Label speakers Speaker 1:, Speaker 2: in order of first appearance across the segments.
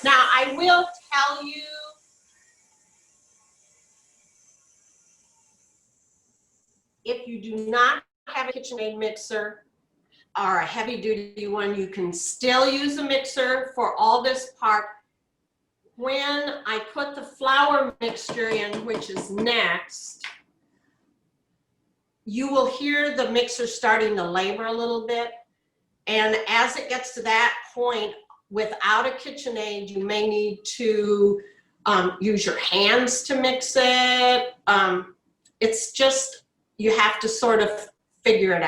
Speaker 1: Now, I will tell you, if you do not have a KitchenAid mixer or a heavy duty one, you can still use a mixer for all this part. When I put the flour mixture in, which is next, you will hear the mixer starting to labor a little bit. And as it gets to that point, without a KitchenAid, you may need to use your hands to mix it. It's just, you have to sort of figure it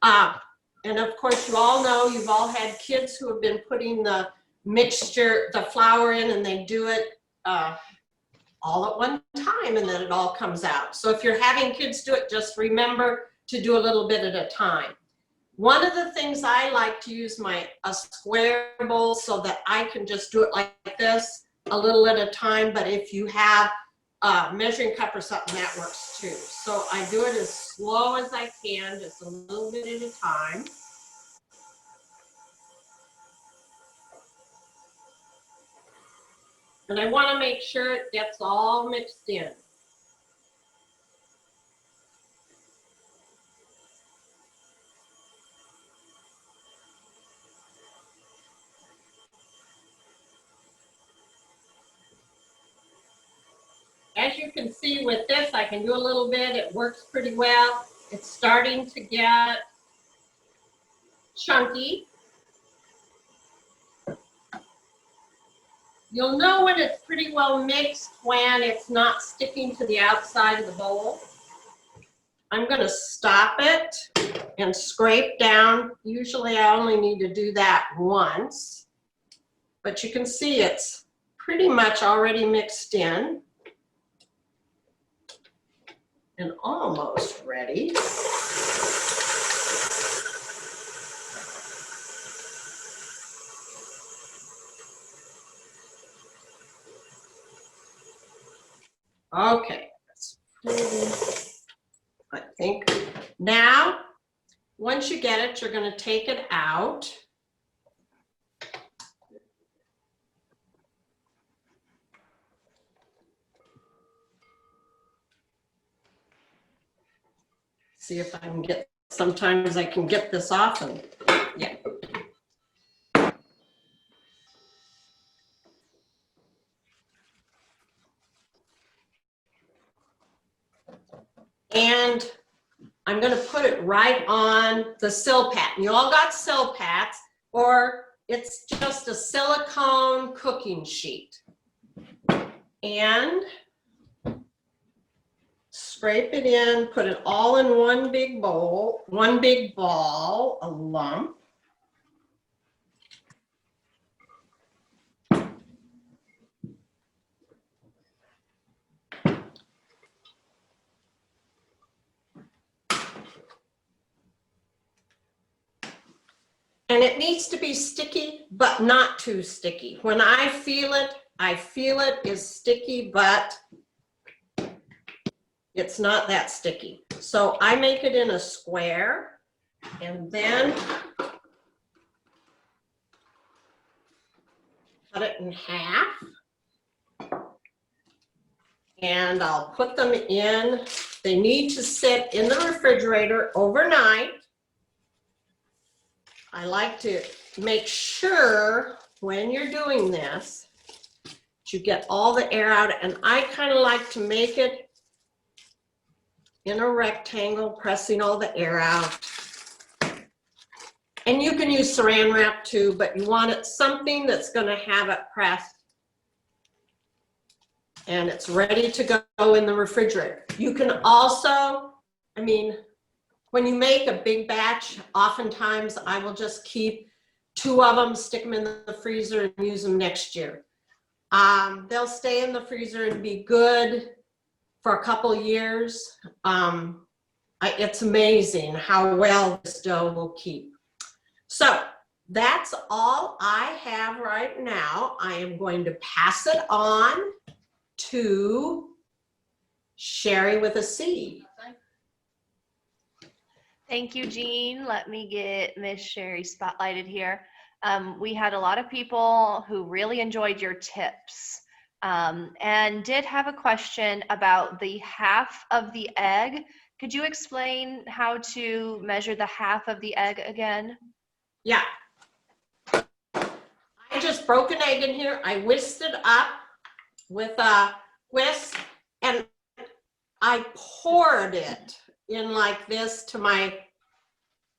Speaker 1: out. And of course, you all know, you've all had kids who have been putting the mixture, the flour in, and they do it all at one time, and then it all comes out. So if you're having kids do it, just remember to do a little bit at a time. One of the things I like to use a square bowl so that I can just do it like this, a little at a time, but if you have a measuring cup or something, that works too. So I do it as slow as I can, just a little bit at a time. And I want to make sure it gets all mixed in. As you can see with this, I can do a little bit. It works pretty well. It's starting to get chunky. You'll know when it's pretty well mixed when it's not sticking to the outside of the bowl. I'm going to stop it and scrape down. Usually I only need to do that once, but you can see it's pretty much already mixed in and almost ready. Okay, I think now, once you get it, you're going to take it out. See if I can get, sometimes I can get this off and, yeah. And I'm going to put it right on the Silpat. You all got Silpats, or it's just a silicone cooking sheet. And scrape it in, put it all in one big bowl, one big ball, a lump. And it needs to be sticky, but not too sticky. When I feel it is sticky, but it's not that sticky. So I make it in a square and then cut it in half. And I'll put them in. They need to sit in the refrigerator overnight. I like to make sure when you're doing this, you get all the air out, and I kind of like to make it in a rectangle, pressing all the air out. And you can use saran wrap too, but you want it something that's going to have it pressed and it's ready to go in the refrigerator. You can also, I mean, when you make a big batch, oftentimes I will just keep 2 of them, stick them in the freezer and use them next year. They'll stay in the freezer and be good for a couple years. It's amazing how well this dough will keep. So that's all I have right now. I am going to pass it on to Sherry with a C.
Speaker 2: Thank you, Jean. Let me get Miss Sherry spotlighted here. We had a lot of people who really enjoyed your tips, and did have a question about the half of the egg. Could you explain how to measure the half of the egg again?
Speaker 1: Yeah. I just broke an egg in here. I whisked it up with a whisk and I poured it in like this to my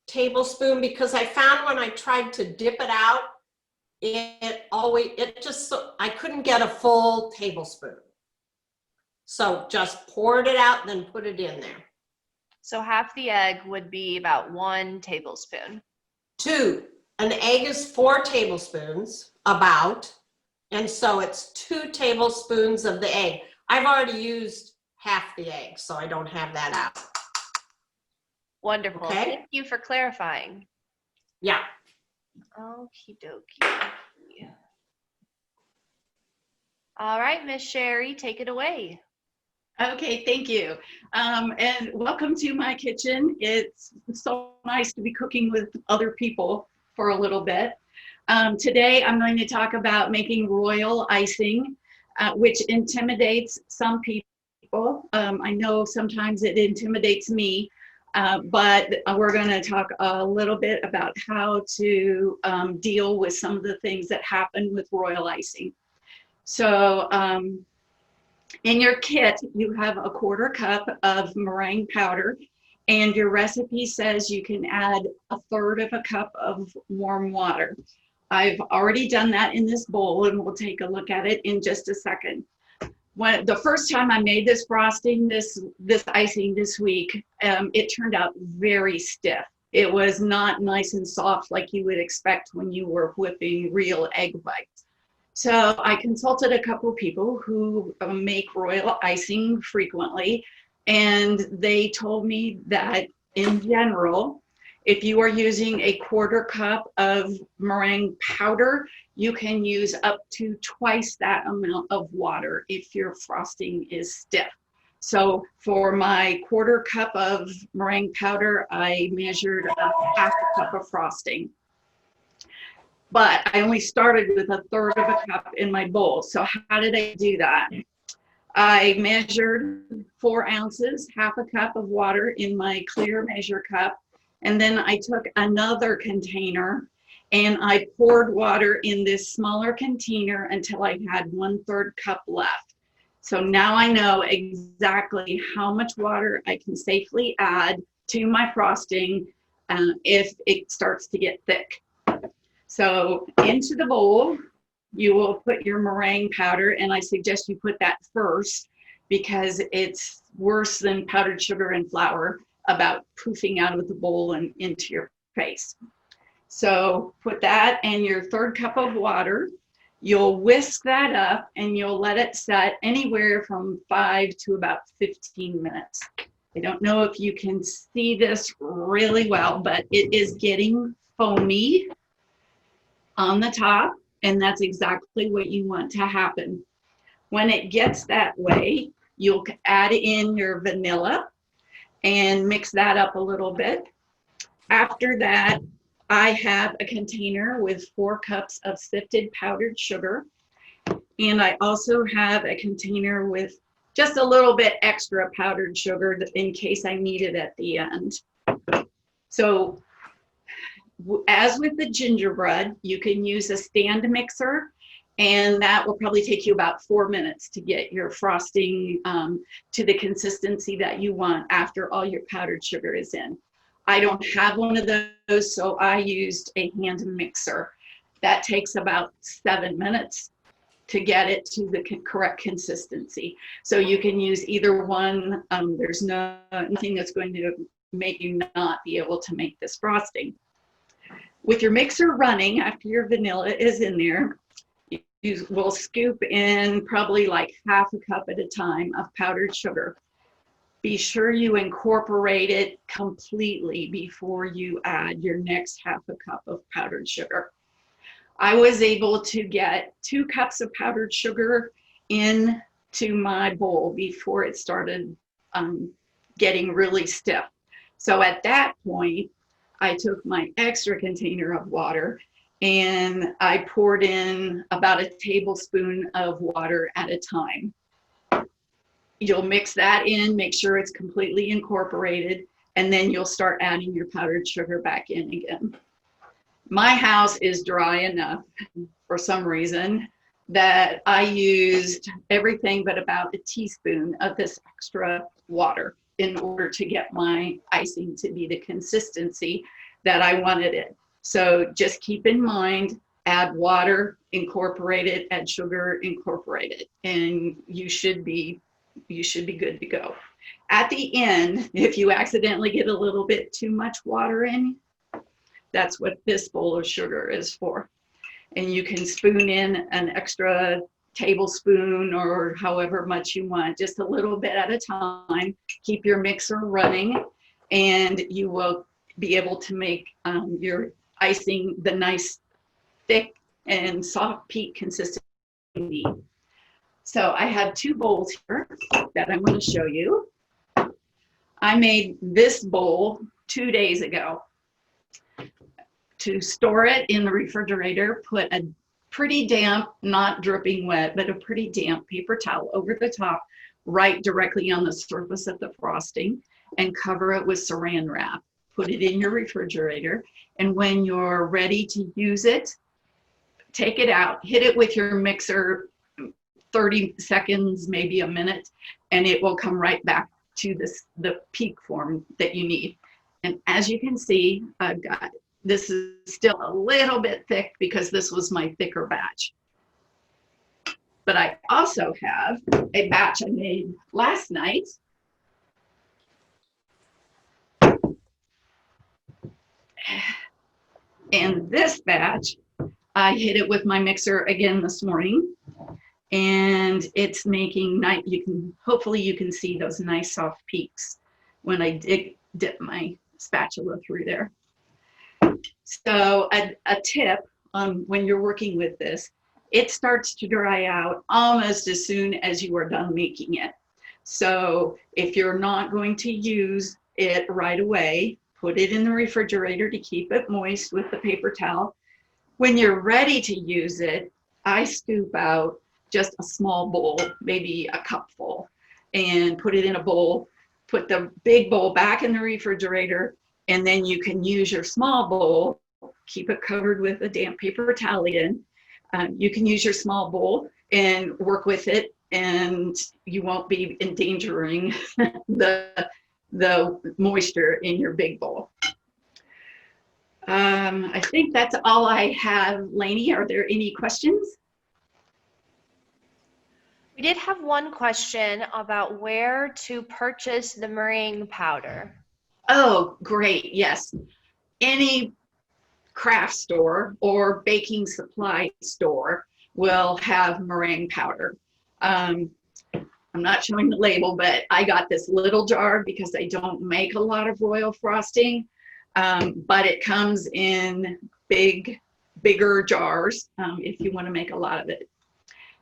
Speaker 1: tablespoon because I found when I tried to dip it out, I couldn't get a full tablespoon. So just poured it out and then put it in there.
Speaker 2: So half the egg would be about 1 tablespoon.
Speaker 1: 2. An egg is 4 tablespoons, about, and so it's 2 tablespoons of the egg. I've already used half the egg, so I don't have that out.
Speaker 2: Wonderful.
Speaker 1: Okay.
Speaker 2: Thank you for clarifying.
Speaker 1: Yeah.
Speaker 2: Okie dokie. All right, Miss Sherry, take it away.
Speaker 3: Okay, thank you. And welcome to my kitchen. It's so nice to be cooking with other people for a little bit. Today I'm going to talk about making royal icing, which intimidates some people. I know sometimes it intimidates me, but we're going to talk a little bit about how to deal with some of the things that happen with royal icing. So in your kit, you have a 1/4 cup of meringue powder, and your recipe says you can add 1/3 cup of warm water. I've already done that in this bowl, and we'll take a look at it in just a second. The first time I made this frosting, this icing this week, it turned out very stiff. It was not nice and soft like you would expect when you were whipping real egg whites. So I consulted a couple of people who make royal icing frequently, and they told me that in general, if you are using a 1/4 cup of meringue powder, you can use up to twice that amount of water if your frosting is stiff. So for my 1/4 cup of meringue powder, I measured 1/2 cup of frosting. But I only started with 1/3 cup in my bowl. So how did I do that? I measured 4 ounces, 1/2 cup of water in my clear measure cup. And then I took another container and I poured water in this smaller container until I had 1/3 cup left. So now I know exactly how much water I can safely add to my frosting if it starts to get thick. So into the bowl, you will put your meringue powder, and I suggest you put that first because it's worse than powdered sugar and flour about poofing out of the bowl and into your face. So put that and your 1/3 cup of water. You'll whisk that up and you'll let it set anywhere from 5 to about 15 minutes. I don't know if you can see this really well, but it is getting foamy on the top, and that's exactly what you want to happen. When it gets that way, you'll add in your vanilla and mix that up a little bit. After that, I have a container with 4 cups of sifted powdered sugar, and I also have a container with just a little bit extra powdered sugar in case I need it at the end. So as with the gingerbread, you can use a stand mixer, and that will probably take you about 4 minutes to get your frosting to the consistency that you want after all your powdered sugar is in. I don't have one of those, so I used a hand mixer. That takes about 7 minutes to get it to the correct consistency. So you can use either one. There's nothing that's going to make you not be able to make this frosting. With your mixer running, after your vanilla is in there, you will scoop in probably like 1/2 cup at a time of powdered sugar. Be sure you incorporate it completely before you add your next 1/2 cup of powdered sugar. I was able to get 2 cups of powdered sugar into my bowl before it started getting really stiff. So at that point, I took my extra container of water and I poured in about a tablespoon of water at a time. You'll mix that in, make sure it's completely incorporated, and then you'll start adding your powdered sugar back in again. My house is dry enough for some reason that I used everything but about a teaspoon of this extra water in order to get my icing to be the consistency that I wanted it. So just keep in mind, add water, incorporate it, add sugar, incorporate it, and you should be good to go. At the end, if you accidentally get a little bit too much water in, that's what this bowl of sugar is for. And you can spoon in an extra tablespoon or however much you want, just a little bit at a time. Keep your mixer running, and you will be able to make your icing the nice, thick, and soft peak consistency you need. So I have 2 bowls here that I'm going to show you. I made this bowl 2 days ago. To store it in the refrigerator, put a pretty damp, not dripping wet, but a pretty damp paper towel over the top, right directly on the surface of the frosting, and cover it with saran wrap. Put it in your refrigerator, and when you're ready to use it, take it out, hit it with your mixer 30 seconds, maybe a minute, and it will come right back to the peak form that you need. And as you can see, I've got, this is still a little bit thick because this was my thicker batch. But I also have a batch I made last night. And this batch, I hit it with my mixer again this morning, and it's making nice, hopefully you can see those nice soft peaks when I dip my spatula through there. So a tip on when you're working with this, it starts to dry out almost as soon as you are done making it. So if you're not going to use it right away, put it in the refrigerator to keep it moist with the paper towel. When you're ready to use it, I scoop out just a small bowl, maybe a cupful, and put it in a bowl, put the big bowl back in the refrigerator, and then you can use your small bowl, keep it covered with a damp paper towel again. You can use your small bowl and work with it, and you won't be endangering the moisture in your big bowl. I think that's all I have. Lainey, are there any questions?
Speaker 2: We did have one question about where to purchase the meringue powder.
Speaker 3: Oh, great. Yes. Any craft store or baking supply store will have meringue powder. I'm not showing the label, but I got this little jar because I don't make a lot of royal frosting, but it comes in bigger jars if you want to make a lot of it.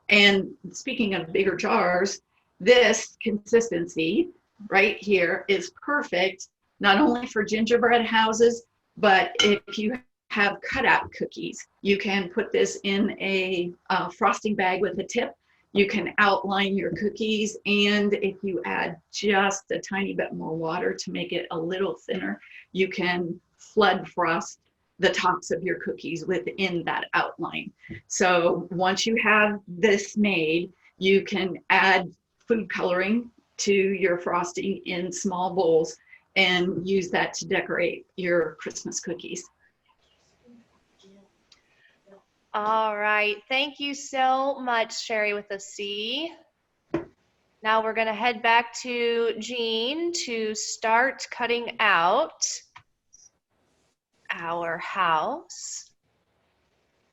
Speaker 3: And speaking of bigger jars, this consistency right here is perfect, not only for gingerbread houses, but if you have cutout cookies, you can put this in a frosting bag with a tip. You can outline your cookies, and if you add just a tiny bit more water to make it a little thinner, you can flood frost the tops of your cookies within that outline. So once you have this made, you can add food coloring to your frosting in small bowls and use that to decorate your Christmas cookies.
Speaker 2: All right, thank you so much, Sherry with a C. Now we're gonna head back to Jean to start cutting out our house.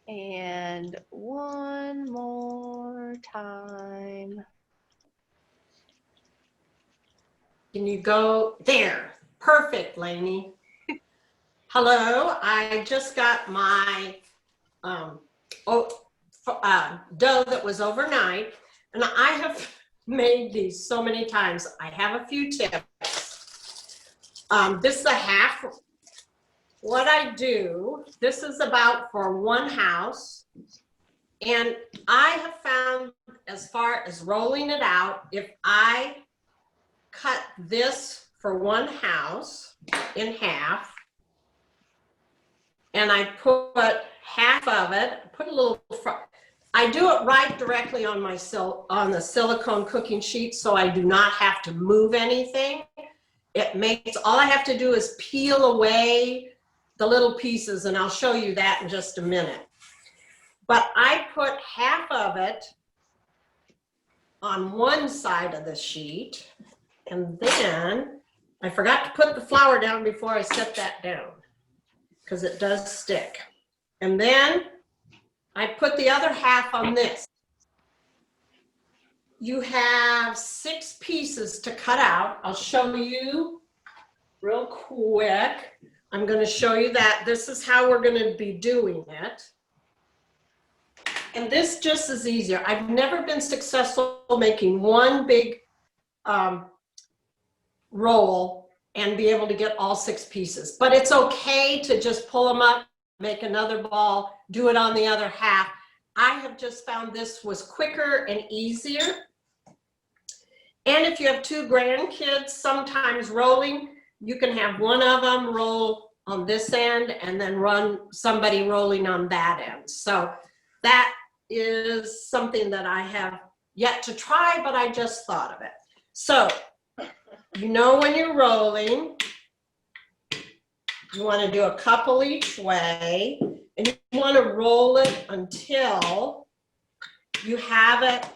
Speaker 2: And one more time.
Speaker 1: Can you go there? Perfect, Lainey. Hello, I just got my dough that was overnight, and I have made these so many times. I have a few tips. This is a half what I do, this is about for one house. And I have found, as far as rolling it out, if I cut this for one house in half, and I put half of it, put a little, I do it right directly on my on the silicone cooking sheet, so I do not have to move anything. It makes, all I have to do is peel away the little pieces, and I'll show you that in just a minute. But I put half of it on one side of the sheet, and then I forgot to put the flour down before I set that down, because it does stick. And then I put the other half on this. You have 6 pieces to cut out. I'll show you real quick. I'm going to show you that. This is how we're going to be doing it. And this just is easier. I've never been successful making one big roll and be able to get all 6 pieces. But it's okay to just pull them up, make another ball, do it on the other half. I have just found this was quicker and easier. And if you have 2 grandkids, sometimes rolling, you can have one of them roll on this end and then run somebody rolling on that end. So that is something that I have yet to try, but I just thought of it. So, you know, when you're rolling, you want to do a couple each way, and you want to roll it until you have it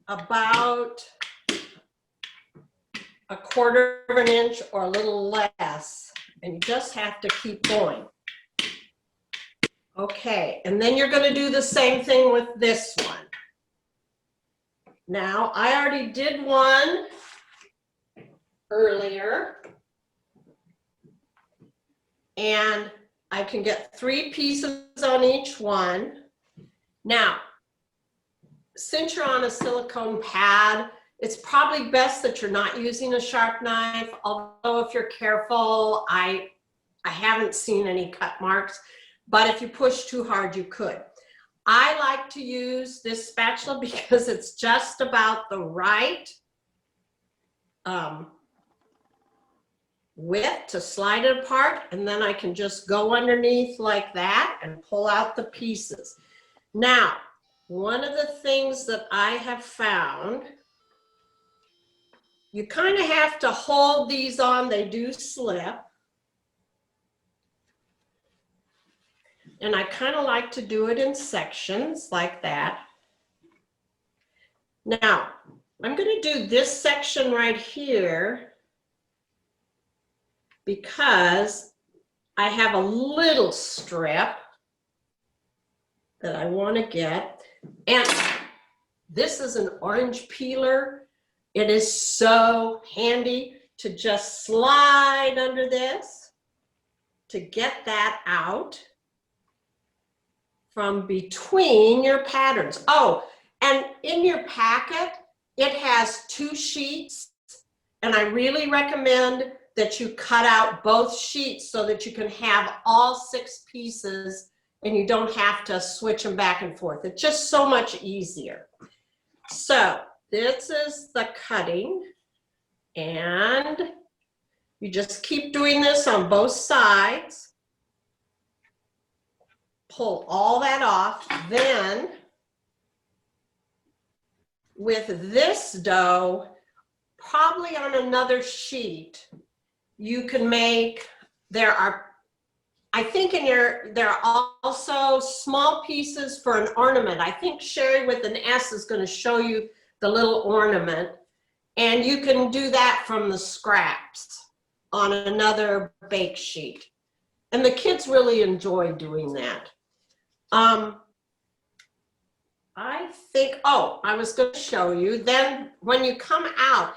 Speaker 1: about 1/4 of an inch or a little less, and you just have to keep going. Okay, and then you're going to do the same thing with this one. Now, I already did one earlier, and I can get 3 pieces on each one. Now, since you're on a silicone pad, it's probably best that you're not using a sharp knife, although if you're careful, I haven't seen any cut marks, but if you push too hard, you could. I like to use this spatula because it's just about the right width to slide it apart, and then I can just go underneath like that and pull out the pieces. Now, one of the things that I have found, you kind of have to hold these on, they do slip. And I kind of like to do it in sections like that. Now, I'm going to do this section right here because I have a little strip that I want to get. And this is an orange peeler. It is so handy to just slide under this to get that out from between your patterns. Oh, and in your packet, it has 2 sheets, and I really recommend that you cut out both sheets so that you can have all 6 pieces and you don't have to switch them back and forth. It's just so much easier. So this is the cutting, and you just keep doing this on both sides. Pull all that off. Then with this dough, probably on another sheet, you can make, I think there are also small pieces for an ornament. I think Sherry with an S is going to show you the little ornament, and you can do that from the scraps on another bake sheet. And the kids really enjoy doing that. I think, oh, I was going to show you, then when you come out,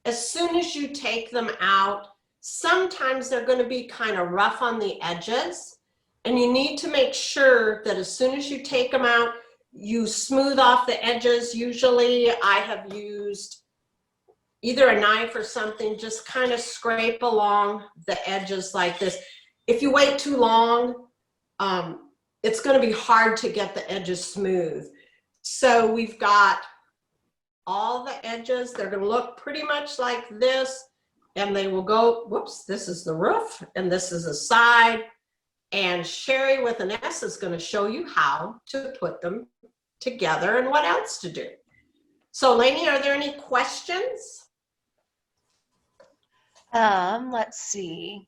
Speaker 1: as soon as you take them out, sometimes they're going to be kind of rough on the edges, and you need to make sure that as soon as you take them out, you smooth off the edges. Usually I have used either a knife or something, just kind of scrape along the edges like this. if you wait too long, it's going to be hard to get the edges smooth. So we've got all the edges. They're going to look pretty much like this, and they will go, whoops, this is the roof and this is the side. And Sherry with an S is going to show you how to put them together and what else to do. So Lainey, are there any questions?
Speaker 2: Let's see.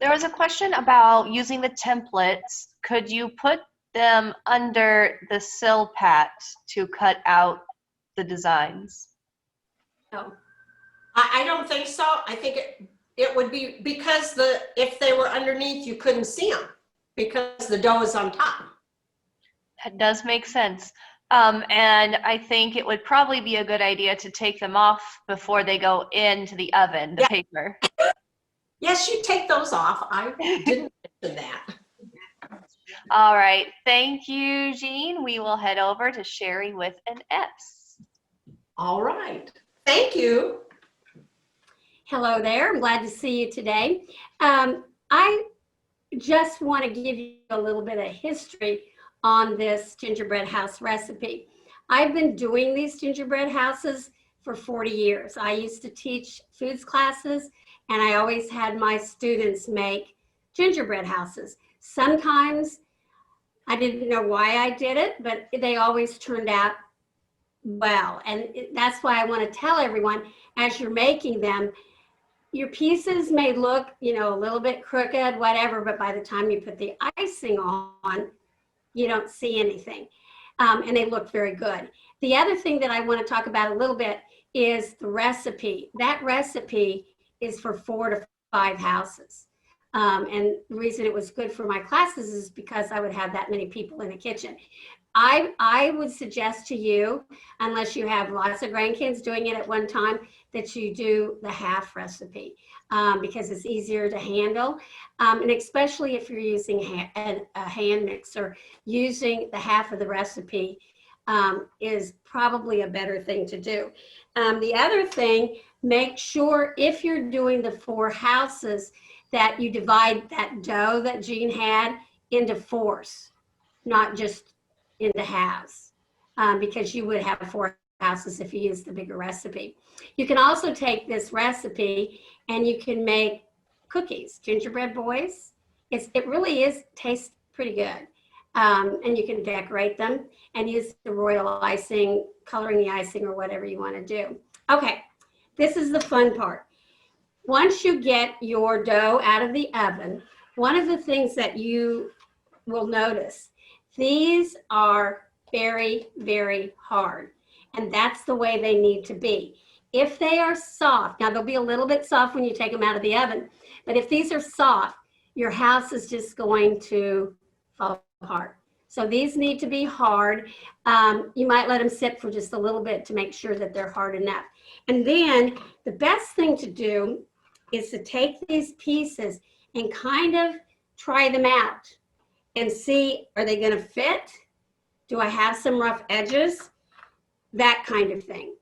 Speaker 2: There was a question about using the templates. Could you put them under the sill pat to cut out the designs?
Speaker 1: No, I don't think so. I think it would be because if they were underneath, you couldn't see them because the dough is on top.
Speaker 2: That does make sense. And I think it would probably be a good idea to take them off before they go into the oven, the paper.
Speaker 1: Yes, you take those off. I didn't mention that.
Speaker 2: All right. Thank you, Jean. We will head over to Sherry with an S.
Speaker 1: All right. Thank you.
Speaker 4: Hello there. I'm glad to see you today. I just want to give you a little bit of history on this gingerbread house recipe. I've been doing these gingerbread houses for 40 years. I used to teach foods classes, and I always had my students make gingerbread houses. Sometimes I didn't know why I did it, but they always turned out well. And that's why I want to tell everyone, as you're making them, your pieces may look, a little bit crooked, whatever, but by the time you put the icing on, you don't see anything. And they look very good. The other thing that I want to talk about a little bit is the recipe. That recipe is for 4 to 5 houses. And the reason it was good for my classes is because I would have that many people in the kitchen. I would suggest to you, unless you have lots of grandkids doing it at one time, that you do the half recipe because it's easier to handle. And especially if you're using a hand mixer, using the half of the recipe is probably a better thing to do. The other thing, make sure if you're doing the 4 houses that you divide that dough that Jean had into 4s, not just into halves, because you would have 4 houses if you use the bigger recipe. You can also take this recipe and you can make cookies, gingerbread boys. It really tastes pretty good. And you can decorate them and use the royal icing, coloring the icing, or whatever you want to do. Okay, this is the fun part. Once you get your dough out of the oven, one of the things that you will notice, these are very, very hard. And that's the way they need to be. If they are soft, now they'll be a little bit soft when you take them out of the oven, but if these are soft, your house is just going to fall apart. So these need to be hard. You might let them sit for just a little bit to make sure that they're hard enough. And then the best thing to do is to take these pieces and kind of try them out and see, are they going to fit? Do I have some rough edges? That kind of thing.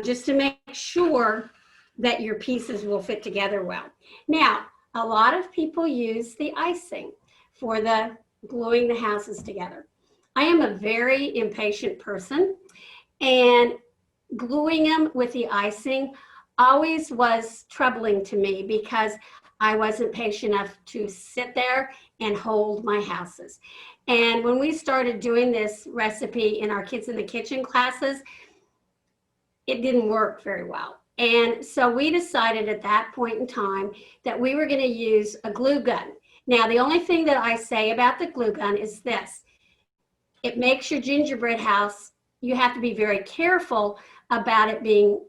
Speaker 4: Just to make sure that your pieces will fit together well. Now, a lot of people use the icing for the gluing the houses together. I am a very impatient person, and gluing them with the icing always was troubling to me because I wasn't patient enough to sit there and hold my houses. And when we started doing this recipe in our Kids in the Kitchen classes, it didn't work very well. And so we decided at that point in time that we were going to use a glue gun. Now, the only thing that I say about the glue gun is this. It makes your gingerbread house, you have to be very careful about it being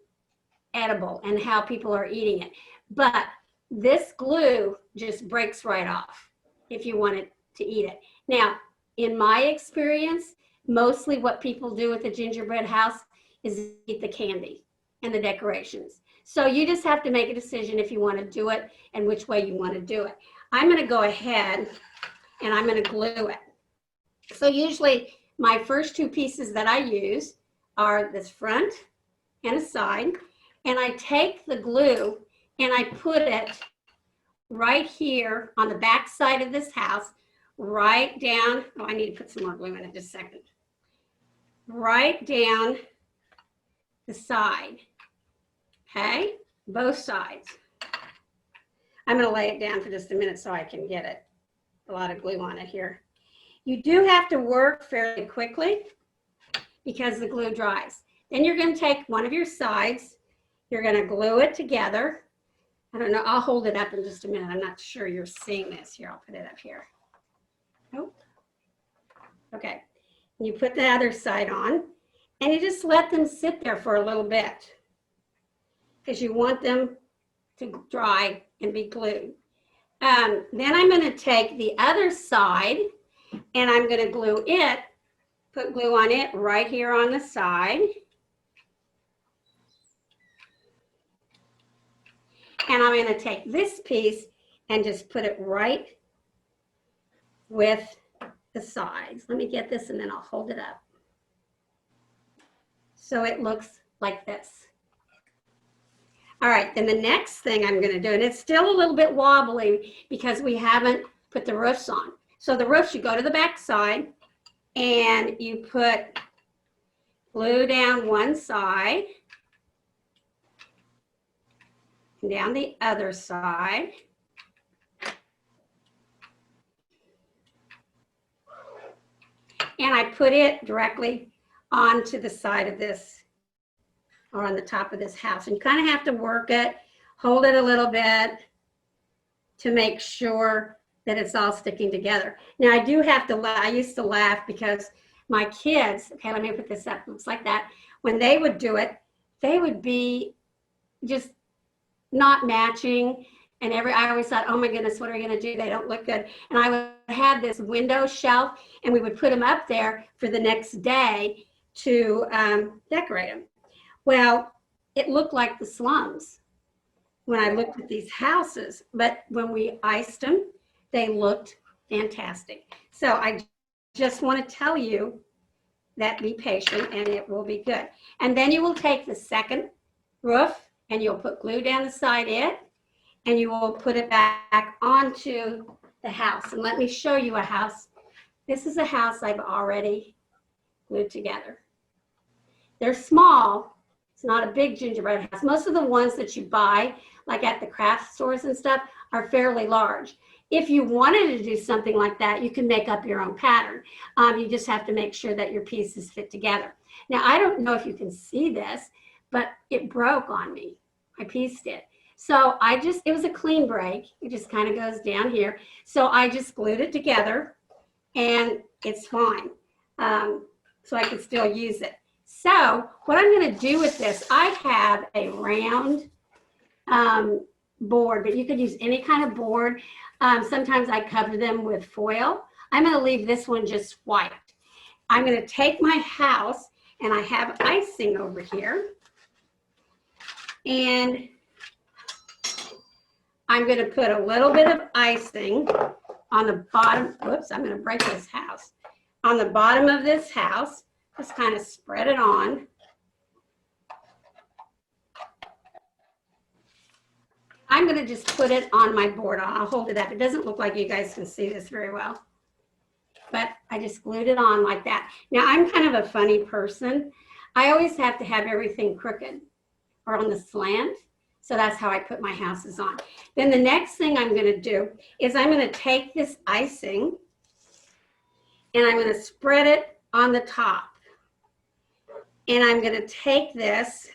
Speaker 4: edible and how people are eating it. But this glue just breaks right off if you want it to eat it. Now, in my experience, mostly what people do with the gingerbread house is eat the candy and the decorations. So you just have to make a decision if you want to do it and which way you want to do it. I'm going to go ahead and I'm going to glue it. So usually my first 2 pieces that I use are this front and a side, and I take the glue and I put it right here on the back side of this house, right down, oh, I need to put some more glue in it just a second. Right down the side, okay? Both sides. I'm gonna lay it down for just a minute so I can get it. A lot of glue on it here. You do have to work fairly quickly because the glue dries. Then you're gonna take one of your sides, you're gonna glue it together. I don't know, I'll hold it up in just a minute. I'm not sure you're seeing this. Here, I'll put it up here. Nope. Okay, you put the other side on and you just let them sit there for a little bit because you want them to dry and be glued. Then I'm gonna take the other side and I'm gonna glue it, put glue on it right here on the side. And I'm gonna take this piece and just put it right with the sides. Let me get this and then I'll hold it up. So it looks like this. All right, then the next thing I'm gonna do, and it's still a little bit wobbly because we haven't put the roofs on. So the roofs, you go to the back side and you put glue down one side and down the other side. And I put it directly onto the side of this, or on the top of this house. And you kind of have to work it, hold it a little bit to make sure that it's all sticking together. Now I do have to laugh. I used to laugh because my kids, okay, let me put this up, looks like that. When they would do it, they would be just not matching. And I always thought, oh my goodness, what are we gonna do? They don't look good. And I would have this window shelf and we would put them up there for the next day to decorate them. Well, it looked like the slums when I looked at these houses, but when we iced them, they looked fantastic. So I just want to tell you that be patient and it will be good. And then you will take the second roof and you'll put glue down the side it, and you will put it back onto the house. And let me show you a house. This is a house I've already glued together. They're small. It's not a big gingerbread house. Most of the ones that you buy, like at the craft stores and stuff, are fairly large. If you wanted to do something like that, you can make up your own pattern. You just have to make sure that your pieces fit together. Now, I don't know if you can see this, but it broke on me. I pieced it. So it was a clean break. It just kind of goes down here. So I just glued it together and it's fine. So I can still use it. So what I'm gonna do with this, I have a round board, but you could use any kind of board. Sometimes I cover them with foil. I'm gonna leave this one just white. I'm gonna take my house and I have icing over here. And I'm going to put a little bit of icing on the bottom. Whoops, I'm going to break this house. On the bottom of this house, just kind of spread it on. I'm going to just put it on my board. I'll hold it up. It doesn't look like you guys can see this very well, but I just glued it on like that. Now, I'm kind of a funny person. I always have to have everything crooked or on the slant. So that's how I put my houses on. Then the next thing I'm gonna do is I'm gonna take this icing and I'm gonna spread it on the top. And I'm gonna take this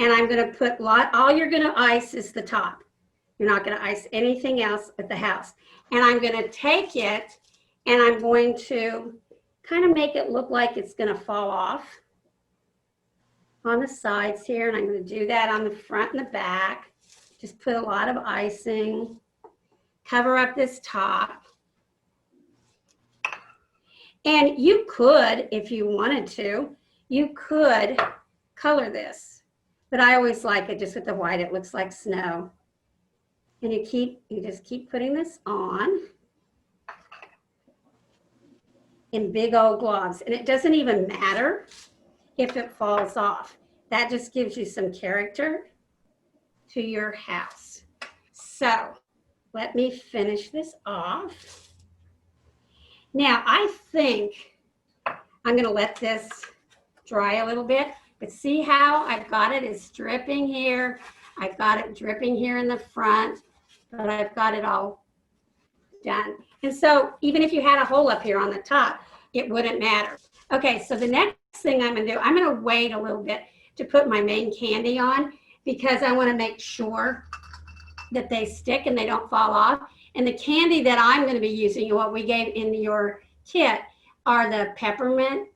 Speaker 4: and I'm gonna put all you're gonna ice is the top. You're not gonna ice anything else at the house. And I'm gonna take it and I'm going to kind of make it look like it's gonna fall off on the sides here, and I'm going to do that on the front and the back. Just put a lot of icing, cover up this top. And you could, if you wanted to, you could color this, but I always like it just with the white. It looks like snow. And you just keep putting this on in big old globs, and it doesn't even matter if it falls off. That just gives you some character to your house. So let me finish this off. Now I think I'm gonna let this dry a little bit, but see how I've got it, it's dripping here. I've got it dripping here in the front, but I've got it all done. And so even if you had a hole up here on the top, it wouldn't matter. Okay, so the next thing I'm gonna do, I'm gonna wait a little bit to put my main candy on because I wanna make sure that they stick and they don't fall off. And the candy that I'm gonna be using, what we gave in your kit, are the peppermint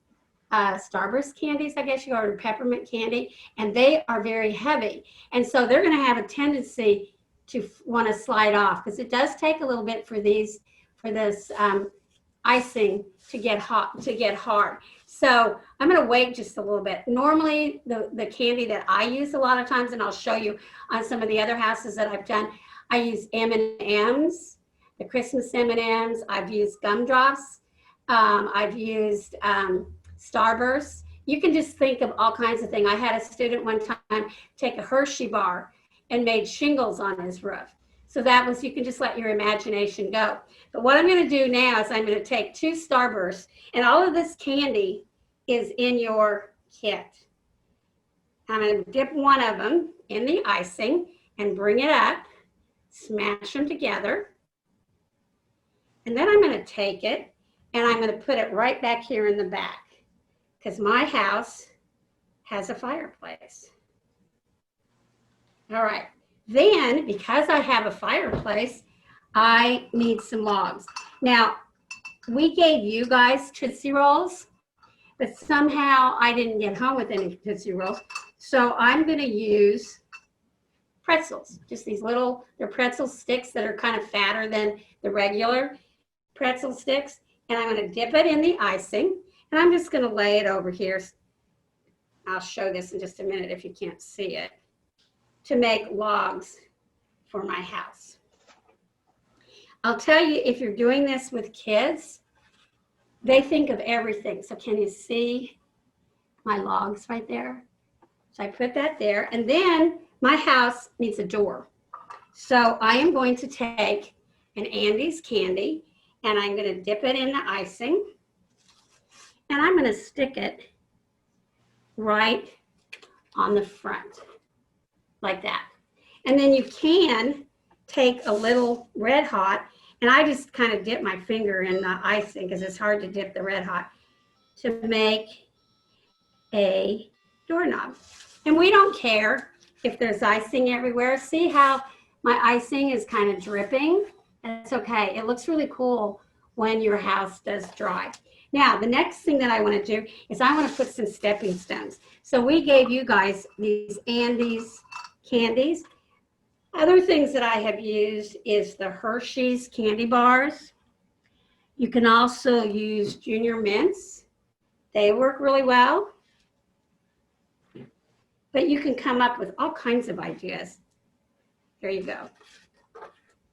Speaker 4: Starburst candies, I guess you call it, peppermint candy, and they are very heavy. And so they're gonna have a tendency to want to slide off because it does take a little bit for this icing to get hard. So I'm going to wait just a little bit. Normally the candy that I use a lot of times, and I'll show you on some of the other houses that I've done, I use M&Ms, the Christmas M&Ms. I've used gumdrops. I've used Starburst. You can just think of all kinds of things. I had a student one time take a Hershey bar and made shingles on his roof. So that was, you can just let your imagination go. But what I'm gonna do now is I'm gonna take 2 Starbursts, and all of this candy is in your kit. I'm gonna dip one of them in the icing and bring it up, smash them together. And then I'm gonna take it and I'm gonna put it right back here in the back because my house has a fireplace. All right, then because I have a fireplace, I need some logs. Now, we gave you guys Tootsie Rolls, but somehow I didn't get home with any Tootsie Rolls. So I'm gonna use pretzels, just these little, they're pretzel sticks that are kind of fatter than the regular pretzel sticks. And I'm gonna dip it in the icing, and I'm just gonna lay it over here. I'll show this in just a minute if you can't see it, to make logs for my house. I'll tell you, if you're doing this with kids, they think of everything. So can you see my logs right there? So I put that there, and then my house needs a door. So I am going to take an Andes candy, and I'm gonna dip it in the icing, and I'm gonna stick it right on the front, like that. And then you can take a little Red Hot, and I just kind of dip my finger in the icing because it's hard to dip the Red Hot, to make a doorknob. And we don't care if there's icing everywhere. See how my icing is kind of dripping? That's okay. It looks really cool when your house does dry. Now, the next thing that I want to do is I want to put some stepping stones. So we gave you guys these Andes candies. Other things that I have used is the Hershey's candy bars. You can also use Junior Mints. They work really well. But you can come up with all kinds of ideas. There you go.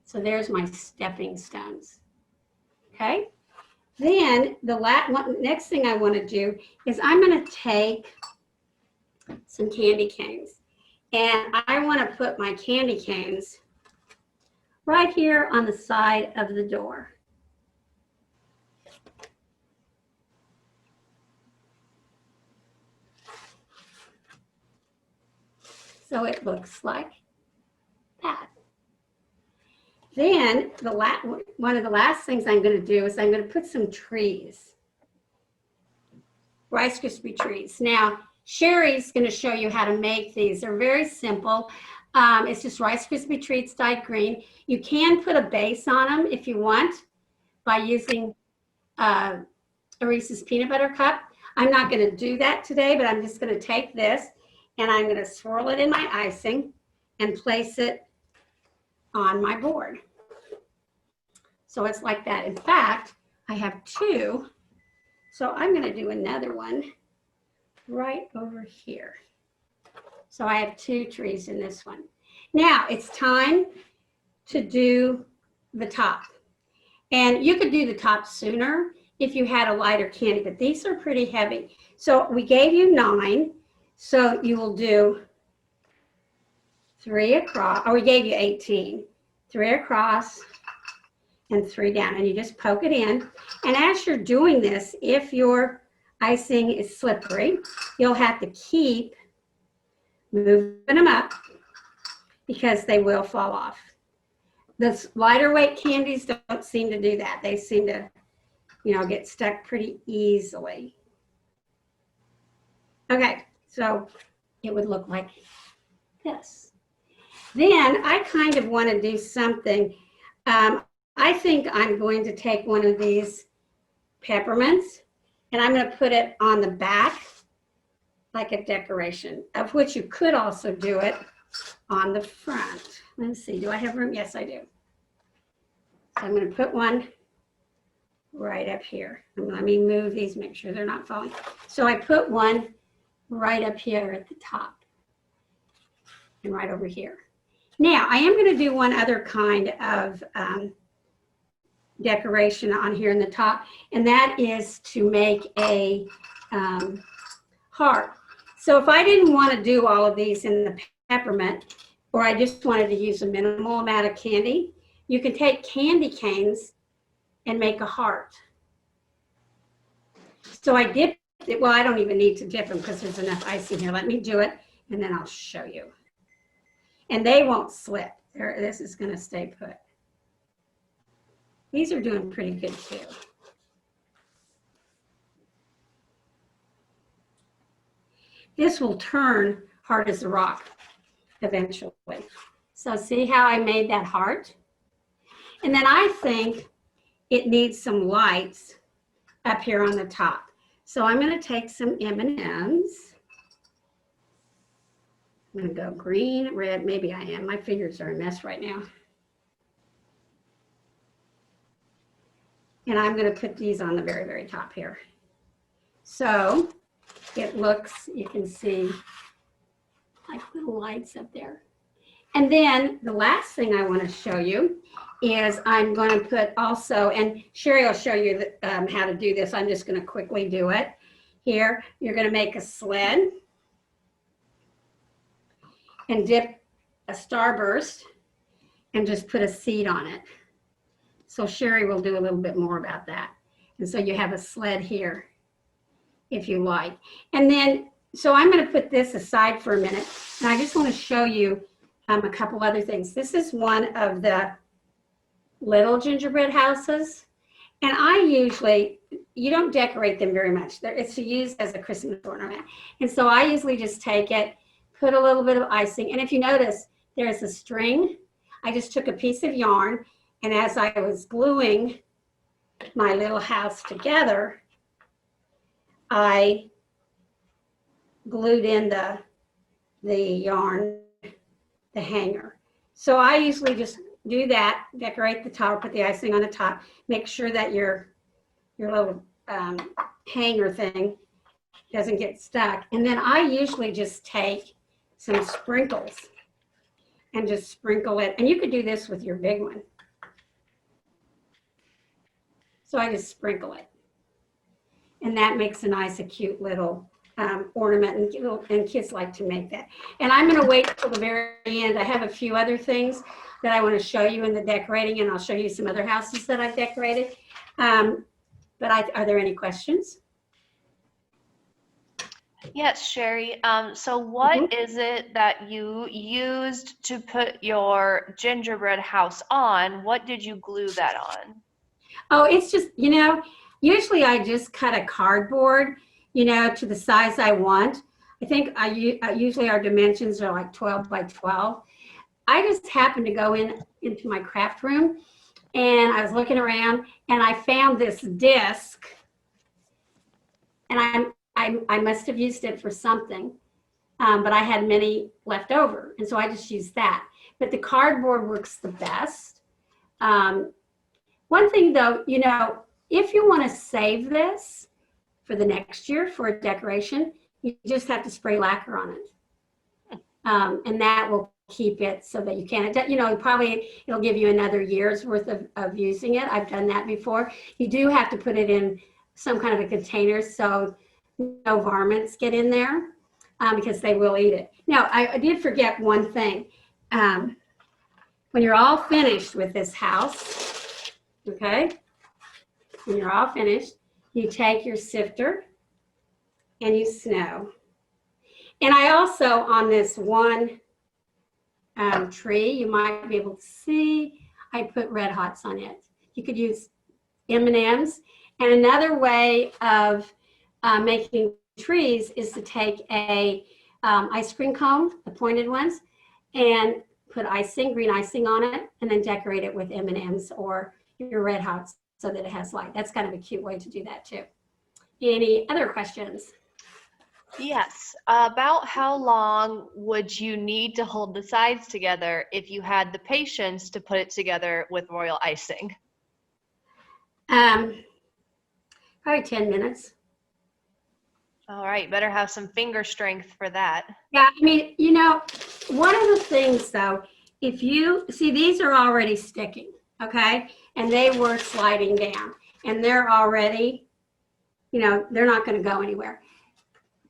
Speaker 4: So there's my stepping stones. Okay? Then the next thing I want to do is I'm going to take some candy canes. And I want to put my candy canes right here on the side of the door. So it looks like that. Then one of the last things I'm going to do is I'm going to put some trees, Rice Krispie trees. Now, Sherry's going to show you how to make these. They're very simple. It's just Rice Krispie treats dyed green. You can put a base on them if you want by using a Reese's peanut butter cup. I'm not going to do that today, but I'm just going to take this and I'm going to swirl it in my icing and place it on my board. So it's like that. In fact, I have 2. So I'm going to do another one right over here. So I have 2 trees in this one. Now it's time to do the top. And you could do the top sooner if you had a lighter candy, but these are pretty heavy. So we gave you 9. So you will do 3 across, or we gave you 18. 3 across, and 3 down. And you just poke it in. And as you're doing this, if your icing is slippery, you'll have to keep moving them up because they will fall off. The lighter weight candies don't seem to do that. They seem to, get stuck pretty easily. Okay, so it would look like this. Then I kind of want to do something. I think I'm going to take one of these peppermints and I'm going to put it on the back like a decoration, of which you could also do it on the front. Let's see, do I have room? Yes, I do. So I'm going to put one right up here. Let me move these, make sure they're not falling. So I put one right up here at the top and right over here. Now, I am going to do one other kind of decoration on here in the top, and that is to make a heart. So if I didn't want to do all of these in the peppermint, or I just wanted to use a minimal amount of candy, you can take candy canes and make a heart. So I dipped it, well, I don't even need to dip them because there's enough icing here. Let me do it, and then I'll show you. And they won't slip. This is going to stay put. These are doing pretty good too. This will turn hard as a rock eventually. So see how I made that heart? And then I think it needs some lights up here on the top. So I'm going to take some M&Ms. I'm going to go green, red, maybe I am. My fingers are a mess right now. And I'm going to put these on the very, very top here. So it looks, you can see like little lights up there. And then the last thing I want to show you is I'm going to put also, and Sherry will show you how to do this. I'm just going to quickly do it. Here, you're going to make a sled and dip a starburst and just put a seed on it. So Sherry will do a little bit more about that. And so you have a sled here, if you like. And then, so I'm going to put this aside for a minute. And I just want to show you a couple other things. This is one of the little gingerbread houses. And I usually, you don't decorate them very much. It's used as a Christmas ornament. And so I usually just take it, put a little bit of icing. And if you notice, there's a string. I just took a piece of yarn, and as I was gluing my little house together, I glued in the yarn, the hanger. So I usually just do that, decorate the top, put the icing on the top, make sure that your little hanger thing doesn't get stuck. And then I usually just take some sprinkles and just sprinkle it. And you could do this with your big one. So I just sprinkle it. And that makes a nice, a cute little ornament, and kids like to make that. And I'm going to wait till the very end. I have a few other things that I want to show you in the decorating, and I'll show you some other houses that I've decorated. But are there any questions?
Speaker 2: Yes, Sherry. So what is it that you used to put your gingerbread house on? What did you glue that on?
Speaker 4: Oh, it's just, usually I just cut a cardboard, to the size I want. I think usually our dimensions are like 12 by 12. I just happened to go into my craft room, and I was looking around, and I found this disc, and I must have used it for something, but I had many left over, and so I just used that. But the cardboard works the best. One thing though, if you want to save this for the next year for a decoration, you just have to spray lacquer on it. And that will keep it so that you can't, probably it'll give you another year's worth of using it. I've done that before. You do have to put it in some kind of a container so no varmints get in there because they will eat it. Now, I did forget one thing. when you're all finished with this house, okay, when you're all finished, you take your sifter and you snow. And I also, on this one tree, you might be able to see, I put Red Hots on it. You could use M&Ms. And another way of making trees is to take a ice cream cone, the pointed ones, and put icing, green icing on it, and then decorate it with M&Ms or your Red Hots so that it has light. That's kind of a cute way to do that too. Any other questions?
Speaker 2: Yes. About how long would you need to hold the sides together if you had the patience to put it together with royal icing?
Speaker 4: Probably 10 minutes.
Speaker 2: All right, better have some finger strength for that.
Speaker 4: Yeah, I mean, you know, one of the things though, if you see, these are already sticking, okay? And they were sliding down and they're already, you know, they're not going to go anywhere.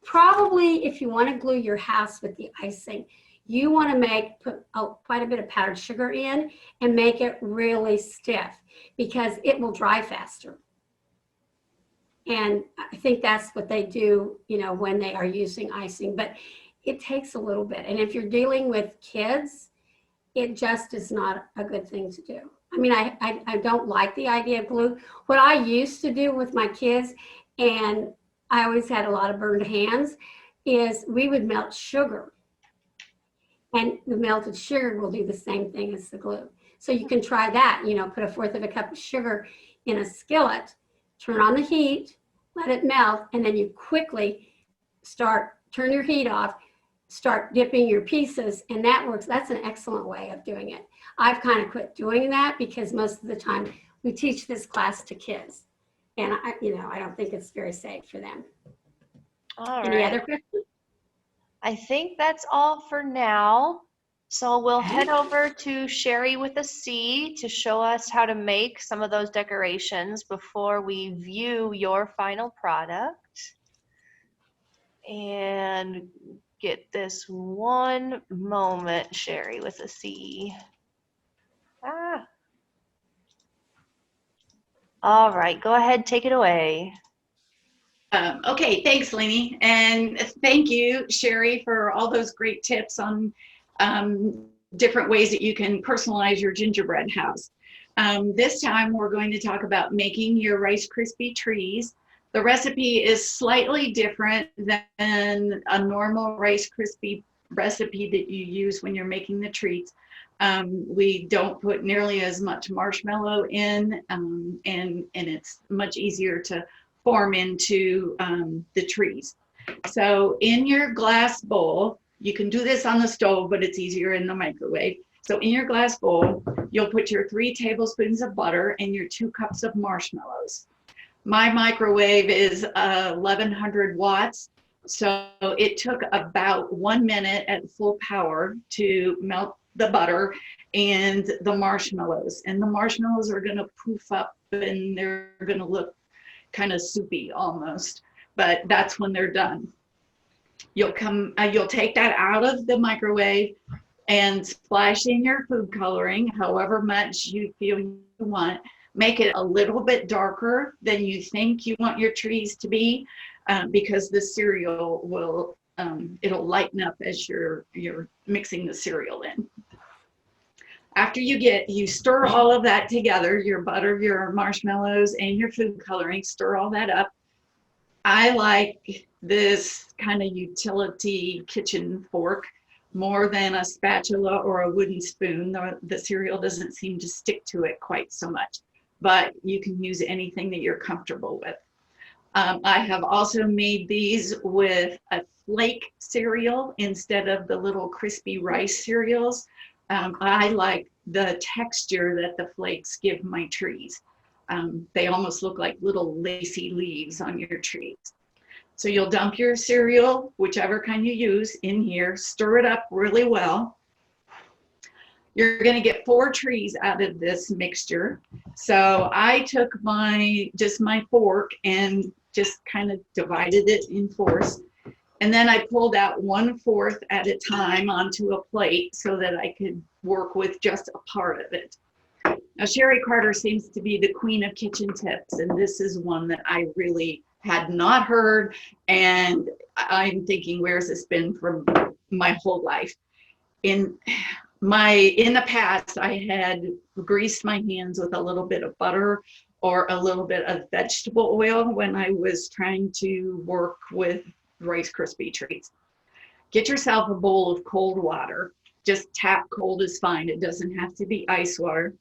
Speaker 4: Probably if you want to glue your house with the icing, you want to put quite a bit of powdered sugar in and make it really stiff because it will dry faster. And I think that's what they do, you know, when they are using icing, but it takes a little bit. And if you're dealing with kids, it just is not a good thing to do. I mean, I don't like the idea of glue. What I used to do with my kids, and I always had a lot of burned hands, is we would melt sugar. And the melted sugar will do the same thing as the glue. So you can try that, you know, put 1/4 cup of sugar in a skillet, turn on the heat, let it melt, and then you quickly turn your heat off, start dipping your pieces, and that works. That's an excellent way of doing it. I've kind of quit doing that because most of the time we teach this class to kids. And I don't think it's very safe for them.
Speaker 2: All
Speaker 4: Any
Speaker 2: right.
Speaker 4: other questions?
Speaker 2: I think that's all for now. So we'll
Speaker 4: Okay.
Speaker 2: head over to Sherry with a C to show us how to make some of those decorations before we view your final product. And get this one moment, Sherry with a C. All right, go ahead, take it away.
Speaker 3: Okay, thanks, Lainey. And thank you, Sherry, for all those great tips on different ways that you can personalize your gingerbread house. This time we're going to talk about making your Rice Krispie trees. The recipe is slightly different than a normal Rice Krispie recipe that you use when you're making the treats. We don't put nearly as much marshmallow in, and it's much easier to form into the trees. So in your glass bowl, you can do this on the stove, but it's easier in the microwave. So in your glass bowl, you'll put your 3 tablespoons of butter and your 2 cups of marshmallows. My microwave is 1100 watts. So it took about 1 minute at full power to melt the butter and the marshmallows. And the marshmallows are gonna poof up and they're gonna look kind of soupy almost, but that's when they're done. You'll take that out of the microwave and splash in your food coloring, however much you feel you want. Make it a little bit darker than you think you want your trees to be, because the cereal will, it'll lighten up as you're mixing the cereal in. After you stir all of that together, your butter, your marshmallows, and your food coloring, stir all that up. I like this kind of utility kitchen fork more than a spatula or a wooden spoon. The cereal doesn't seem to stick to it quite so much, but you can use anything that you're comfortable with. I have also made these with a flake cereal instead of the little crispy rice cereals. I like the texture that the flakes give my trees. They almost look like little lacy leaves on your trees. So you'll dump your cereal, whichever kind you use, in here, stir it up really well. You're gonna get 4 trees out of this mixture. So I took just my fork and just kind of divided it in 4s. And then I pulled out 1/4 at a time onto a plate so that I could work with just a part of it. Now, Sherry Carter seems to be the queen of kitchen tips, and this is one that I really had not heard, and I'm thinking, where's this been for my whole life? In the past, I had greased my hands with a little bit of butter or a little bit of vegetable oil when I was trying to work with Rice Krispie treats. Get yourself a bowl of cold water. Just tap cold is fine. It doesn't have to be ice water.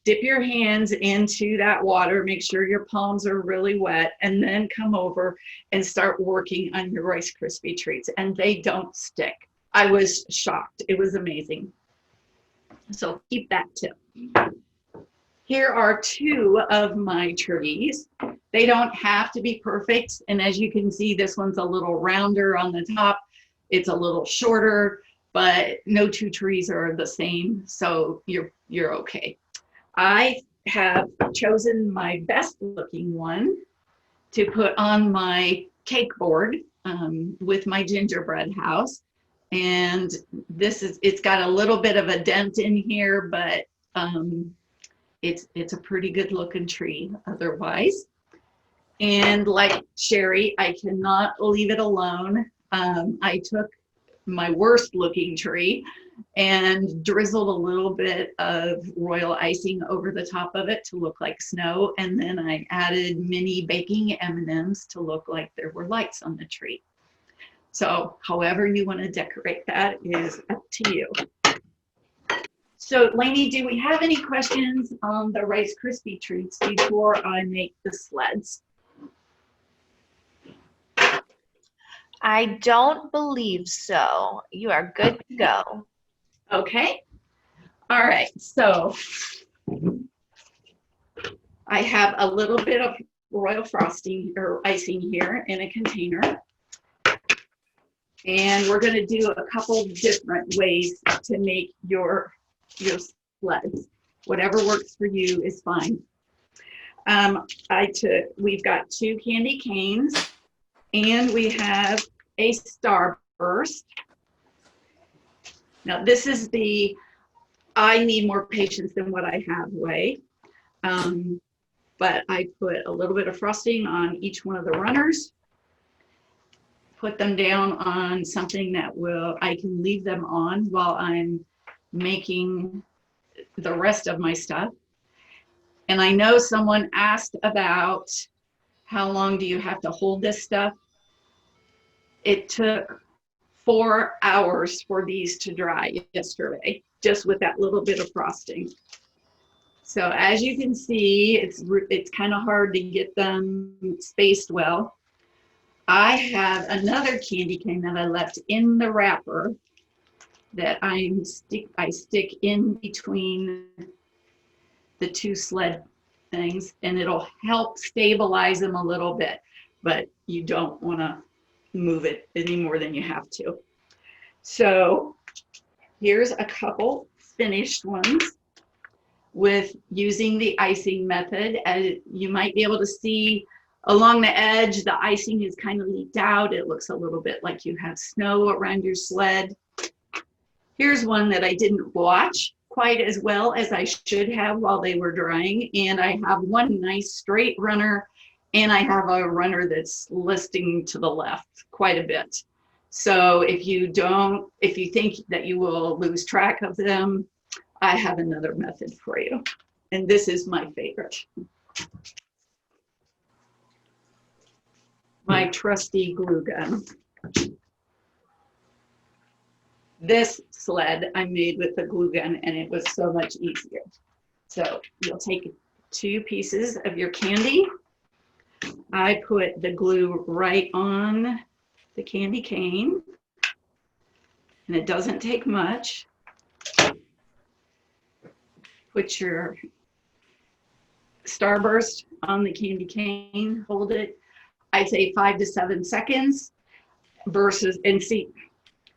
Speaker 3: Dip your hands into that water, make sure your palms are really wet, and then come over and start working on your Rice Krispie treats, and they don't stick. I was shocked. It was amazing. So keep that tip. Here are 2 of my trees. They don't have to be perfect, and as you can see, this one's a little rounder on the top. It's a little shorter, but no 2 trees are the same, so you're okay. I have chosen my best looking one to put on my cake board with my gingerbread house. And it's got a little bit of a dent in here, but it's a pretty good looking tree otherwise. And like Sherry, I cannot leave it alone. I took my worst looking tree and drizzled a little bit of royal icing over the top of it to look like snow. And then I added mini baking M&Ms to look like there were lights on the tree. So however you want to decorate that is up to you. So Lainey, do we have any questions on the Rice Krispie treats before I make the sleds?
Speaker 2: I don't believe so. You are good to go.
Speaker 3: Okay. All right. So I have a little bit of royal frosting or icing here in a container. And we're going to do a couple different ways to make your sleds. Whatever works for you is fine. We've got 2 candy canes, and we have a starburst. Now this is the I need more patience than what I have way. But I put a little bit of frosting on each one of the runners, put them down on something that I can leave them on while I'm making the rest of my stuff. And I know someone asked about how long do you have to hold this stuff? It took 4 hours for these to dry yesterday, just with that little bit of frosting. So as you can see, it's kind of hard to get them spaced well. I have another candy cane that I left in the wrapper that I stick in between the 2 sled things, and it'll help stabilize them a little bit, but you don't want to move it any more than you have to. So here's a couple finished ones with using the icing method. As you might be able to see along the edge, the icing is kind of leaked out. It looks a little bit like you have snow around your sled. Here's one that I didn't watch quite as well as I should have while they were drying. And I have one nice straight runner, and I have a runner that's listing to the left quite a bit. So if you think that you will lose track of them, I have another method for you. And this is my favorite. My trusty glue gun. This sled I made with the glue gun, and it was so much easier. So you'll take 2 pieces of your candy. I put the glue right on the candy cane, and it doesn't take much. Put your starburst on the candy cane, hold it, I'd say 5 to 7 seconds and see,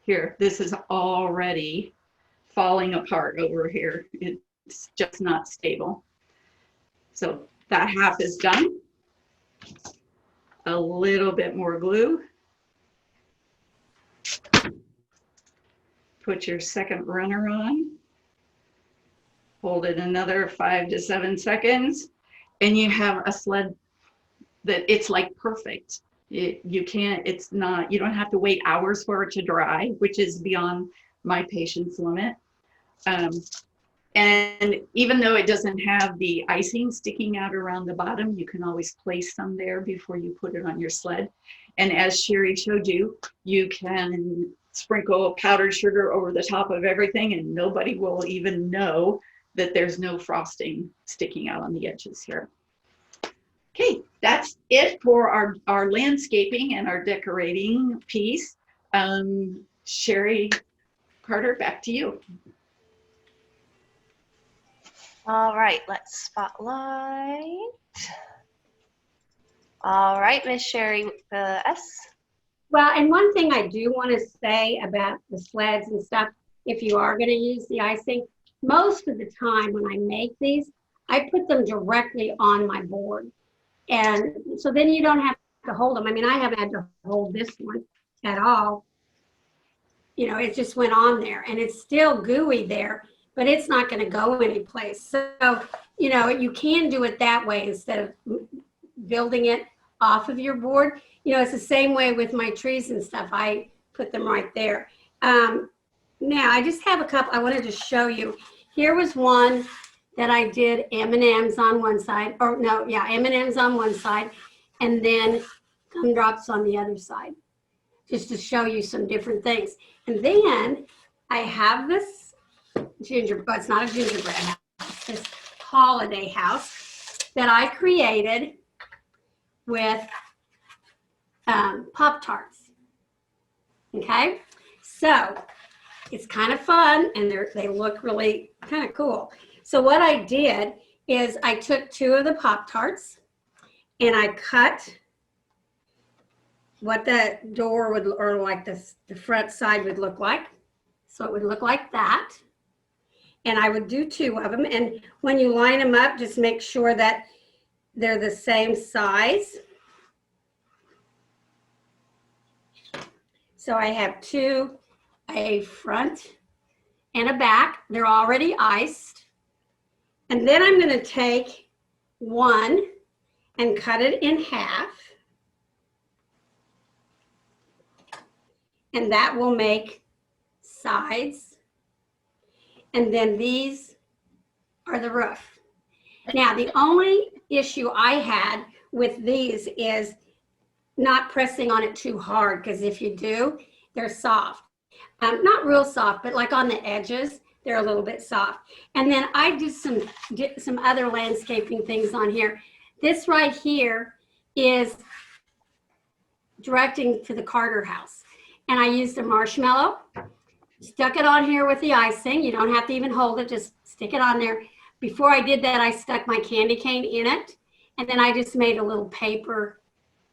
Speaker 3: here, this is already falling apart over here. It's just not stable. So that half is done. A little bit more glue. Put your second runner on. Hold it another 5 to 7 seconds, and you have a sled that it's like perfect. You can't, it's not, you don't have to wait hours for it to dry, which is beyond my patience limit. And even though it doesn't have the icing sticking out around the bottom, you can always place some there before you put it on your sled. And as Sherry showed you, you can sprinkle powdered sugar over the top of everything and nobody will even know that there's no frosting sticking out on the edges here. Okay, that's it for our landscaping and our decorating piece. Sherry Carter, back to you.
Speaker 2: All right, let's spotlight. All right, Miss Sherry S.
Speaker 4: Well, and one thing I do want to say about the sleds and stuff, if you are going to use the icing, most of the time when I make these, I put them directly on my board. And so then you don't have to hold them. I mean, I haven't had to hold this one at all. You know, it just went on there and it's still gooey there, but it's not going to go anyplace. So, you know, you can do it that way instead of building it off of your board. You know, it's the same way with my trees and stuff. I put them right there. Now, I just have a couple I wanted to show you. Here was one that I did M&Ms on one side, or no, yeah, M&Ms on one side, and then gumdrops on the other side, just to show you some different things. And then I have this gingerbread, but it's not a gingerbread house, this holiday house that I created with Pop-Tarts. Okay, so it's kind of fun and they look really kind of cool. So what I did is I took 2 of the Pop-Tarts and I cut what the door would, or like the front side would look like. So it would look like that. And I would do 2 of them. And when you line them up, just make sure that they're the same size. So I have 2, a front and a back. They're already iced. And then I'm going to take 1 and cut it in half. And that will make sides. And then these are the roof. Now, the only issue I had with these is not pressing on it too hard, because if you do, they're soft. Not real soft, but like on the edges, they're a little bit soft. And then I did some other landscaping things on here. This right here is directing to the Carter house. And I used a marshmallow, stuck it on here with the icing. You don't have to even hold it, just stick it on there. Before I did that, I stuck my candy cane in it. And then I just made a little paper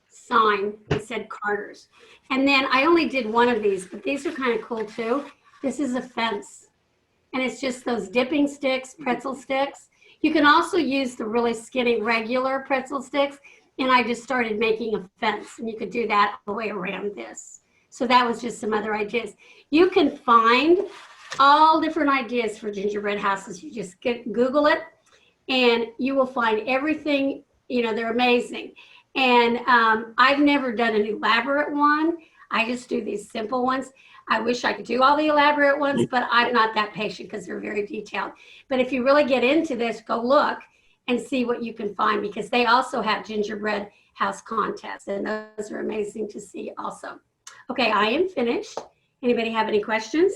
Speaker 4: sign that said Carter's. And then I only did 1 of these, but these are kind of cool too. This is a fence. And it's just those dipping sticks, pretzel sticks. You can also use the really skinny regular pretzel sticks. And I just started making a fence. And you could do that all the way around this. So that was just some other ideas. You can find all different ideas for gingerbread houses. You just Google it and you will find everything. You know, they're amazing. And I've never done an elaborate one. I just do these simple ones. I wish I could do all the elaborate ones, but I'm not that patient because they're very detailed. But if you really get into this, go look and see what you can find, because they also have gingerbread house contests, and those are amazing to see also. Okay, I am finished. Anybody have any questions?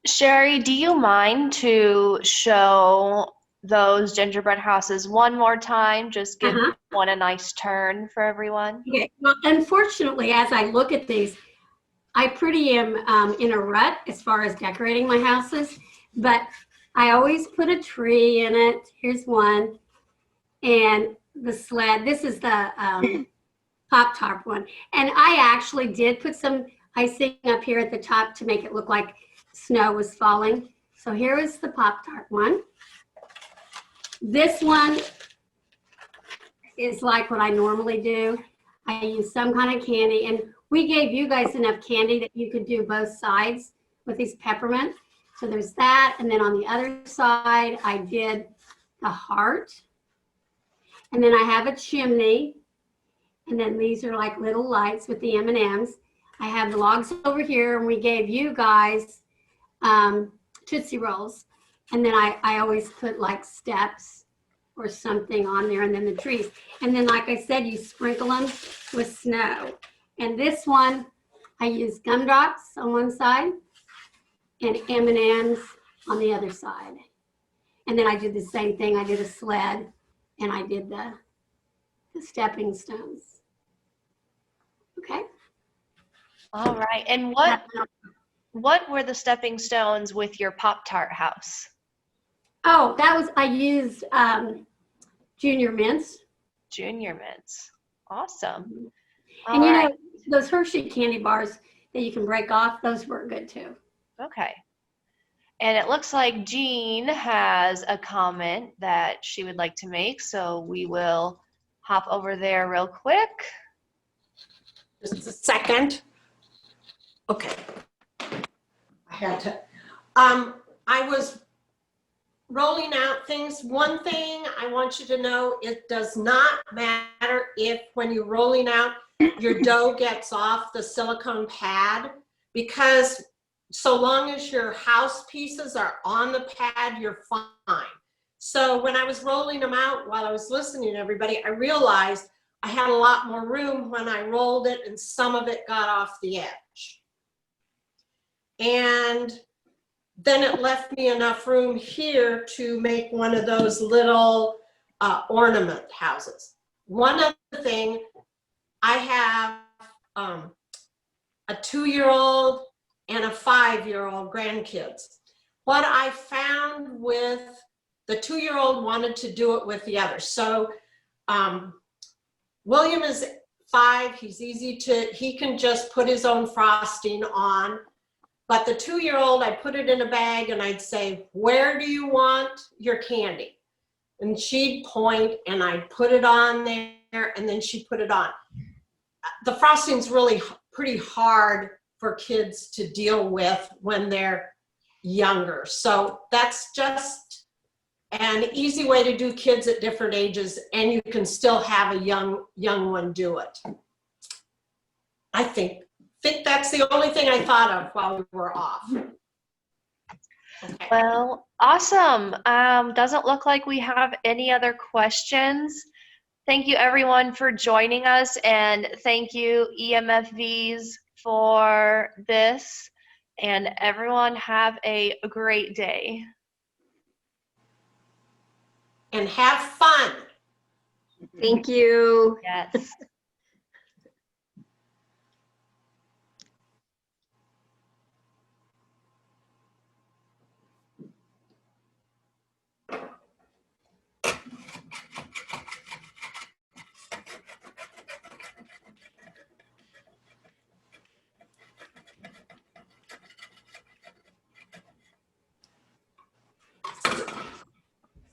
Speaker 2: Sherry, do you mind to show those gingerbread houses one more time? Just give one a nice turn for everyone.
Speaker 4: Okay. Well, unfortunately, as I look at these, I pretty am in a rut as far as decorating my houses, but I always put a tree in it. Here's one. And the sled. This is the Pop-Tart one. And I actually did put some icing up here at the top to make it look like snow was falling. So here is the Pop-Tart one. This one is like what I normally do. I use some kind of candy, and we gave you guys enough candy that you could do both sides with these peppermint. So there's that, and then on the other side, I did the heart. And then I have a chimney, and then these are like little lights with the M&Ms. I have the logs over here, and we gave you guys Tootsie Rolls. And then I always put like steps or something on there, and then the trees. And then, like I said, you sprinkle them with snow. And this one, I use gumdrops on one side and M&Ms on the other side. And then I did the same thing. I did a sled, and I did the stepping stones. Okay.
Speaker 2: All right. And what were the stepping stones with your Pop-Tart house?
Speaker 4: Oh, that was, I used Junior Mints.
Speaker 2: Junior mints. Awesome.
Speaker 4: And
Speaker 2: All
Speaker 4: you
Speaker 2: right.
Speaker 4: know, those Hershey candy bars that you can break off, those were good too.
Speaker 2: Okay. And it looks like Jean has a comment that she would like to make, so we will hop over there real quick.
Speaker 1: Just a second. Okay. I had to, I was rolling out things. One thing I want you to know, it does not matter if when you're rolling out, your dough gets off the silicone pad, because so long as your house pieces are on the pad, you're fine. So when I was rolling them out while I was listening to everybody, I realized I had a lot more room when I rolled it, and some of it got off the edge. And then it left me enough room here to make one of those little ornament houses. One other thing, I have a 2-year-old and a 5-year-old grandkids. What I found with the 2-year-old wanted to do it with the others. So William is 5, he's easy to, he can just put his own frosting on. But the 2-year-old, I put it in a bag and I'd say, where do you want your candy? And she'd point and I'd put it on there, and then she'd put it on. The frosting's really pretty hard for kids to deal with when they're younger. So that's just an easy way to do kids at different ages, and you can still have a young one do it. I think that's the only thing I thought of while we were off. Okay.
Speaker 2: Well, awesome. Doesn't look like we have any other questions. Thank you everyone for joining us, and thank you EMFVs for this, and everyone have a great day.
Speaker 1: And have fun.
Speaker 5: Thank you.
Speaker 2: Yes.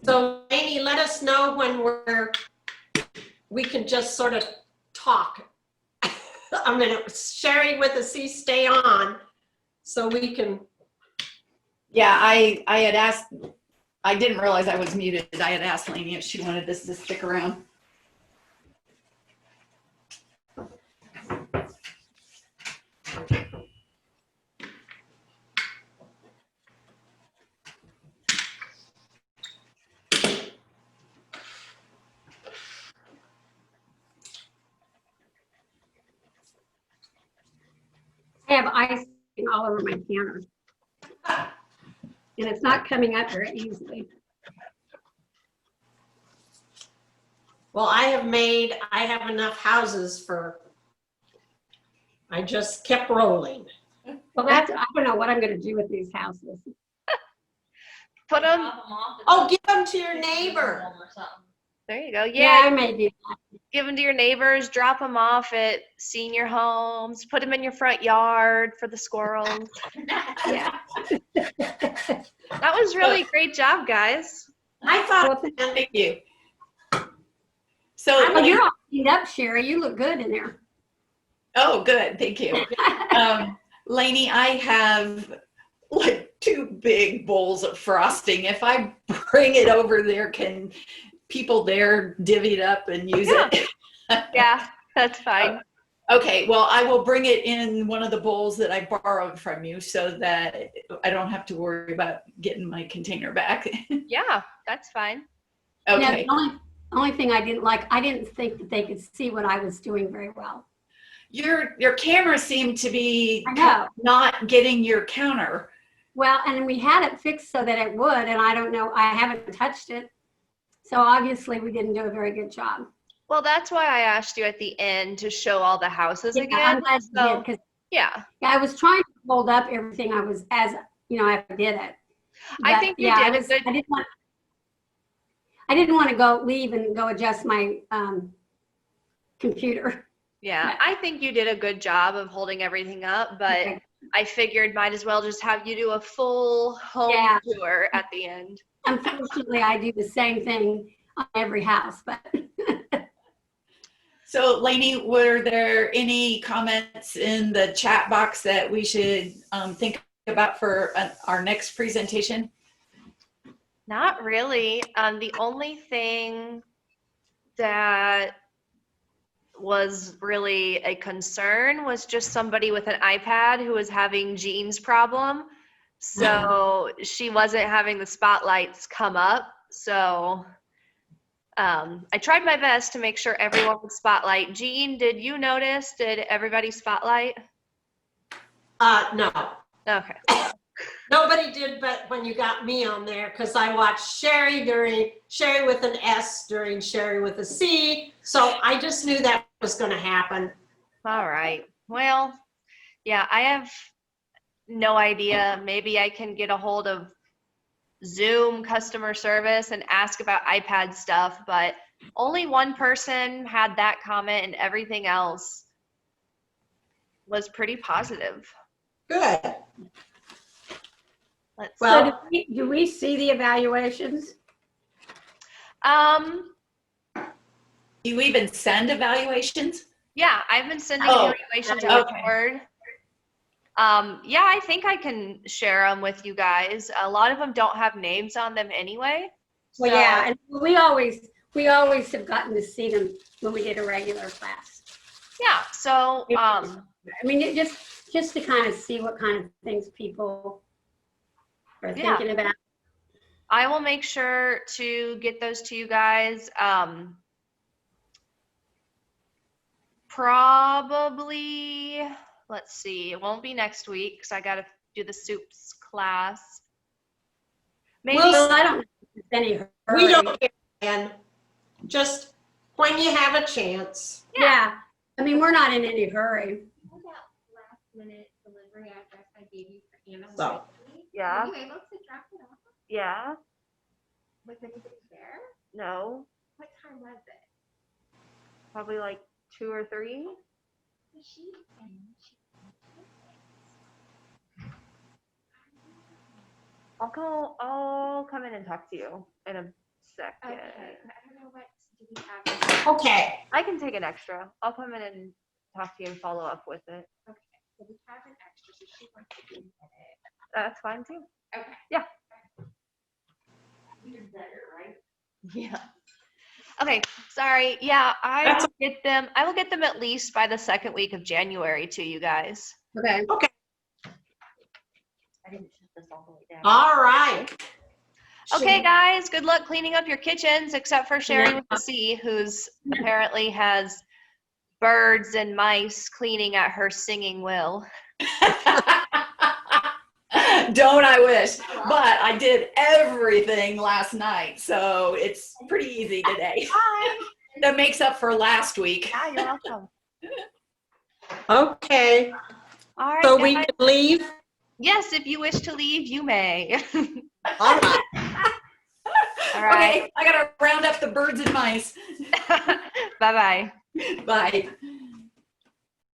Speaker 1: So Amy, let us know when we can just sort of talk. I'm gonna, Sherry with a C, stay on so we can.
Speaker 3: Yeah, I had asked, I didn't realize I was muted. I had asked Lainey if she wanted this to stick around.
Speaker 4: I have icing all over my counter. And it's not coming up very easily.
Speaker 1: Well, I have enough houses for, I just kept rolling.
Speaker 4: Well, I don't know what I'm gonna do with these houses.
Speaker 2: Put them,
Speaker 1: Oh, give them to your neighbor.
Speaker 2: there you go.
Speaker 4: Yeah, I
Speaker 2: Yeah,
Speaker 4: may do that.
Speaker 2: give them to your neighbors, drop them off at senior homes, put them in your front yard for the squirrels.
Speaker 4: Yeah.
Speaker 2: That was really great job, guys.
Speaker 1: I thought,
Speaker 3: Thank you. So,
Speaker 4: Oh, you're all cleaned up, Sherry. You look good in there.
Speaker 3: oh, good. Thank you. Lainey, I have like 2 big bowls of frosting. If I bring it over there, can people there divvy it up and use it?
Speaker 2: Yeah, that's fine.
Speaker 3: Okay, well, I will bring it in one of the bowls that I borrowed from you so that I don't have to worry about getting my container back.
Speaker 2: Yeah, that's fine.
Speaker 3: Okay.
Speaker 4: Now, the only thing I didn't think that they could see what I was doing very well.
Speaker 3: Your camera seemed to be
Speaker 4: I know.
Speaker 3: not getting your counter.
Speaker 4: Well, and we had it fixed so that it would, and I don't know, I haven't touched it. So obviously we didn't do a very good job.
Speaker 2: Well, that's why I asked you at the end to show all the houses
Speaker 4: Yeah,
Speaker 2: again.
Speaker 4: I'm glad you did, 'cause
Speaker 2: Yeah,
Speaker 4: I was trying to hold up everything I was, as, I did it.
Speaker 2: I
Speaker 4: But,
Speaker 2: think you
Speaker 4: yeah,
Speaker 2: did a good.
Speaker 4: I didn't want to leave and go adjust my computer.
Speaker 2: Yeah, I think you did a good job of holding everything up, but
Speaker 4: Okay.
Speaker 2: I figured might as well just have you do a full home
Speaker 4: Yeah.
Speaker 2: tour at the end.
Speaker 4: Unfortunately, I do the same thing on every house, but
Speaker 3: So, Lainey, were there any comments in the chat box that we should think about for our next presentation?
Speaker 2: Not really. The only thing that was really a concern was just somebody with an iPad who was having Jean's problem. So she wasn't having the spotlights come up. So I tried my best to make sure everyone would spotlight. Jean, did you notice? Did everybody spotlight?
Speaker 1: No,
Speaker 2: Okay.
Speaker 1: nobody did, but when you got me on there, because I watched Sherry with an S during Sherry with a C. So I just knew that was going to happen.
Speaker 2: All right. Well, yeah, I have no idea. Maybe I can get a hold of Zoom customer service and ask about iPad stuff, but only one person had that comment and everything else was pretty positive.
Speaker 1: Good.
Speaker 2: Let's
Speaker 1: Well,
Speaker 4: so do we see the evaluations?
Speaker 3: You even send evaluations?
Speaker 2: Yeah, I've been sending
Speaker 3: Oh,
Speaker 2: evaluations
Speaker 3: okay.
Speaker 2: on board. Yeah, I think I can share them with you guys. A lot of them don't have names on them anyway.
Speaker 4: Well,
Speaker 2: so-
Speaker 4: yeah, and we always have gotten to see them when we did a regular class.
Speaker 2: Yeah, so
Speaker 4: I mean, just to kind of see what kind of things people are
Speaker 2: Yeah.
Speaker 4: thinking about.
Speaker 2: I will make sure to get those to you guys. Probably, let's see, it won't be next week because I got to do the soups class. Maybe.
Speaker 4: Well, I don't know if there's any hurry.
Speaker 1: we don't care, and just when you have a chance.
Speaker 4: Yeah, I mean, we're not in any hurry.
Speaker 6: What about last minute delivery address I gave you for Anna?
Speaker 1: So.
Speaker 2: Yeah.
Speaker 6: Were you able to drop it off?
Speaker 2: Yeah.
Speaker 6: Was anybody there?
Speaker 2: No.
Speaker 6: What time was it?
Speaker 2: Probably like 2 or 3.
Speaker 6: Was she in?
Speaker 2: I'll come in and talk to you in a second.
Speaker 6: Okay. I don't know what do we have.
Speaker 1: Okay.
Speaker 2: I can take an extra. I'll come in and talk to you and follow up with it.
Speaker 6: Okay. So we have an extra, so she wants to be in it.
Speaker 2: That's fine too.
Speaker 6: Okay.
Speaker 2: Yeah.
Speaker 6: You're better, right?
Speaker 2: Yeah. Okay, sorry. Yeah, I
Speaker 1: That's
Speaker 2: will get them at least by the second week of January to you guys.
Speaker 4: Okay.
Speaker 2: I didn't shut this all the way down.
Speaker 1: All right.
Speaker 2: Okay, guys, good luck cleaning up your kitchens, except for Sherry
Speaker 1: Yeah.
Speaker 2: with the C, who's apparently has birds and mice cleaning at her singing will.
Speaker 3: Don't I wish, but I did everything last night, so it's pretty easy today.
Speaker 2: Hi.
Speaker 3: That makes up for last week.
Speaker 2: Hi, you're welcome.
Speaker 1: Okay.
Speaker 2: All right,
Speaker 1: So we
Speaker 2: guys.
Speaker 1: can leave.
Speaker 2: Yes, if you wish to leave, you may.
Speaker 1: All right.
Speaker 2: All right.
Speaker 3: Okay, I gotta round up the birds and mice.
Speaker 2: Bye-bye.
Speaker 3: Bye.